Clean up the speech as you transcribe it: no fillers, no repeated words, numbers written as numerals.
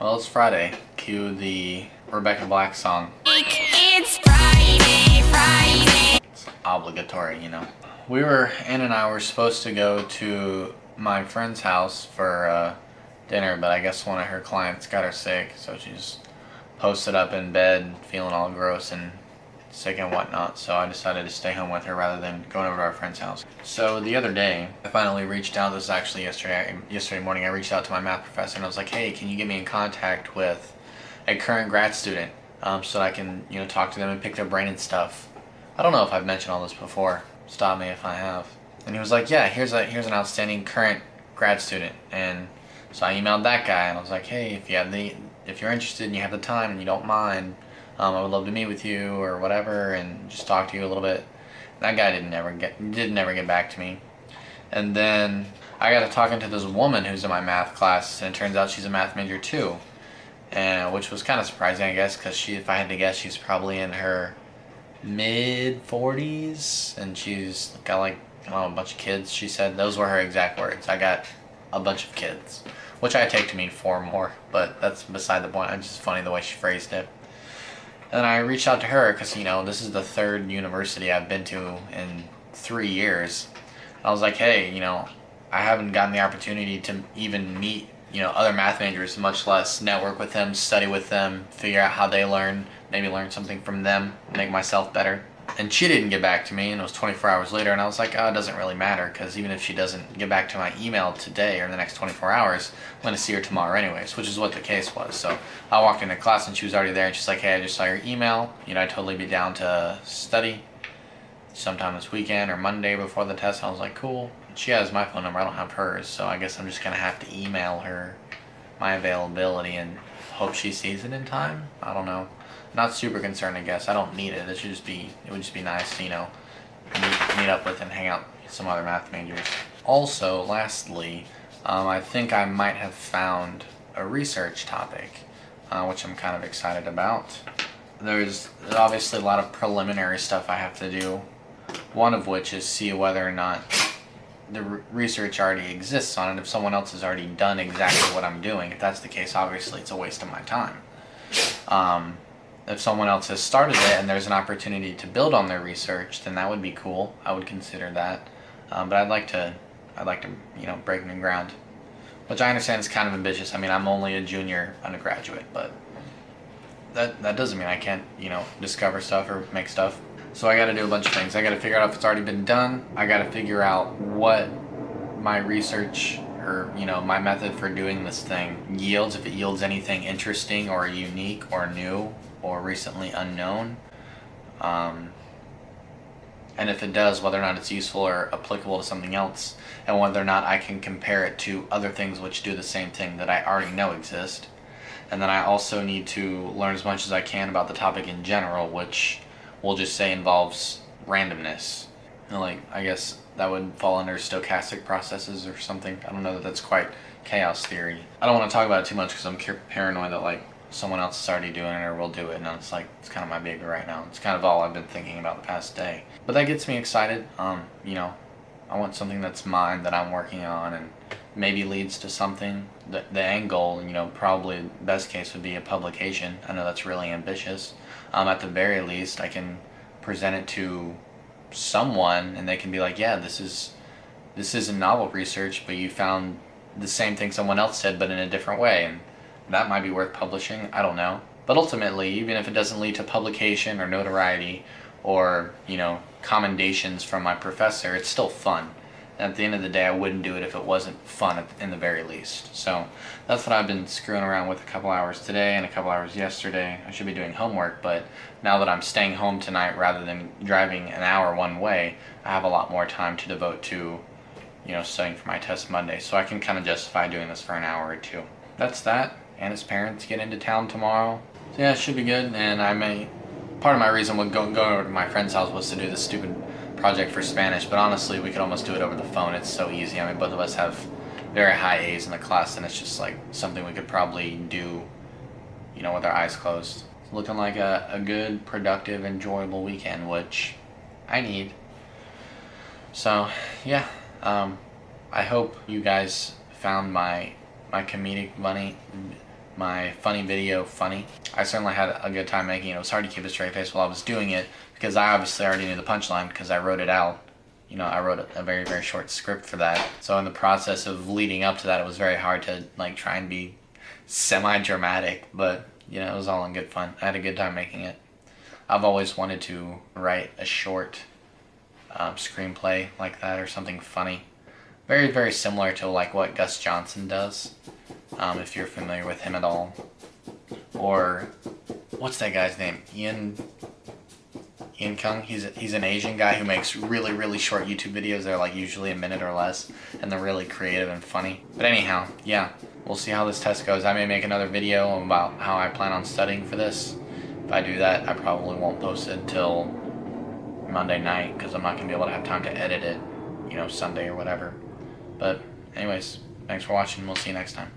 Well, it's Friday. Cue the Rebecca Black song. It's Friday, Friday. It's obligatory, you know. Ann and I were supposed to go to my friend's house for dinner, but I guess one of her clients got her sick, so she's posted up in bed feeling all gross and sick and whatnot, so I decided to stay home with her rather than going over to our friend's house. So the other day, I finally reached out. This was actually yesterday morning. I reached out to my math professor and I was like, hey, can you get me in contact with a current grad student so that I can, talk to them and pick their brain and stuff. I don't know if I've mentioned all this before. Stop me if I have. And he was like, yeah, here's an outstanding current grad student. And so I emailed that guy and I was like, hey, if you're interested and you have the time and you don't mind, I would love to meet with you or whatever and just talk to you a little bit. That guy didn't ever get back to me. And then I got to talking to this woman who's in my math class, and it turns out she's a math major too, and which was kind of surprising, I guess, because if I had to guess, she's probably in her mid 40s, and she's got like, I don't know, a bunch of kids. She said those were her exact words. I got a bunch of kids, which I take to mean 4 more, but that's beside the point. It's just funny the way she phrased it. And I reached out to her because, this is the third university I've been to in 3 years. I was like, hey, I haven't gotten the opportunity to even meet, other math majors, much less network with them, study with them, figure out how they learn, maybe learn something from them, make myself better. And she didn't get back to me, and it was 24 hours later, and I was like, oh, it doesn't really matter, because even if she doesn't get back to my email today or in the next 24 hours, I'm going to see her tomorrow anyways, which is what the case was. So I walked into class, and she was already there, and she's like, hey, I just saw your email. I'd totally be down to study sometime this weekend or Monday before the test. I was like, cool. She has my phone number, I don't have hers, so I guess I'm just going to have to email her my availability and hope she sees it in time. I don't know. Not super concerned, I guess. I don't need it. It would just be nice to, meet up with and hang out with some other math majors. Also, lastly, I think I might have found a research topic, which I'm kind of excited about. There's obviously a lot of preliminary stuff I have to do, one of which is see whether or not the research already exists on it, if someone else has already done exactly what I'm doing. If that's the case, obviously it's a waste of my time. If someone else has started it and there's an opportunity to build on their research, then that would be cool. I would consider that. But I'd like to, break new ground, which I understand is kind of ambitious. I mean, I'm only a junior undergraduate, but that doesn't mean I can't, discover stuff or make stuff. So I got to do a bunch of things. I got to figure out if it's already been done. I got to figure out what my research or, my method for doing this thing yields, if it yields anything interesting or unique or new or recently unknown. And if it does, whether or not it's useful or applicable to something else, and whether or not I can compare it to other things which do the same thing that I already know exist. And then I also need to learn as much as I can about the topic in general, which we'll just say involves randomness. I guess that would fall under stochastic processes or something. I don't know that that's quite chaos theory. I don't want to talk about it too much because I'm paranoid that someone else is already doing it or will do it, and it's kind of my baby right now. It's kind of all I've been thinking about the past day. But that gets me excited. I want something that's mine, that I'm working on, and maybe leads to something. The end goal, probably best case would be a publication. I know that's really ambitious. At the very least, I can present it to someone and they can be like, yeah, this is a novel research, but you found the same thing someone else said but in a different way, and that might be worth publishing. I don't know. But ultimately, even if it doesn't lead to publication or notoriety or, commendations from my professor, it's still fun. And at the end of the day, I wouldn't do it if it wasn't fun in the very least. So that's what I've been screwing around with a couple hours today and a couple hours yesterday. I should be doing homework, but now that I'm staying home tonight rather than driving an hour one way, I have a lot more time to devote to, studying for my test Monday. So I can kind of justify doing this for an hour or two. That's that. Anna's parents get into town tomorrow. So yeah, it should be good, and part of my reason with going over to my friend's house was to do this stupid project for Spanish, but honestly, we could almost do it over the phone. It's so easy. I mean, both of us have very high A's in the class, and it's just something we could probably do, with our eyes closed. It's looking like a good, productive, enjoyable weekend, which I need. So, yeah, I hope you guys found my comedic my funny video funny. I certainly had a good time making it. It was hard to keep a straight face while I was doing it because I obviously already knew the punchline because I wrote it out. You know, I wrote a very, very short script for that. So in the process of leading up to that, it was very hard to like try and be semi-dramatic, but you know, it was all in good fun. I had a good time making it. I've always wanted to write a short screenplay like that or something funny. Very, very similar to like what Gus Johnson does, if you're familiar with him at all. Or, what's that guy's name? Ian Kung. He's an Asian guy who makes really, really short YouTube videos. They're like usually a minute or less, and they're really creative and funny. But anyhow, yeah, we'll see how this test goes. I may make another video about how I plan on studying for this. If I do that, I probably won't post it until Monday night because I'm not going to be able to have time to edit it, you know, Sunday or whatever. But anyways, thanks for watching. We'll see you next time.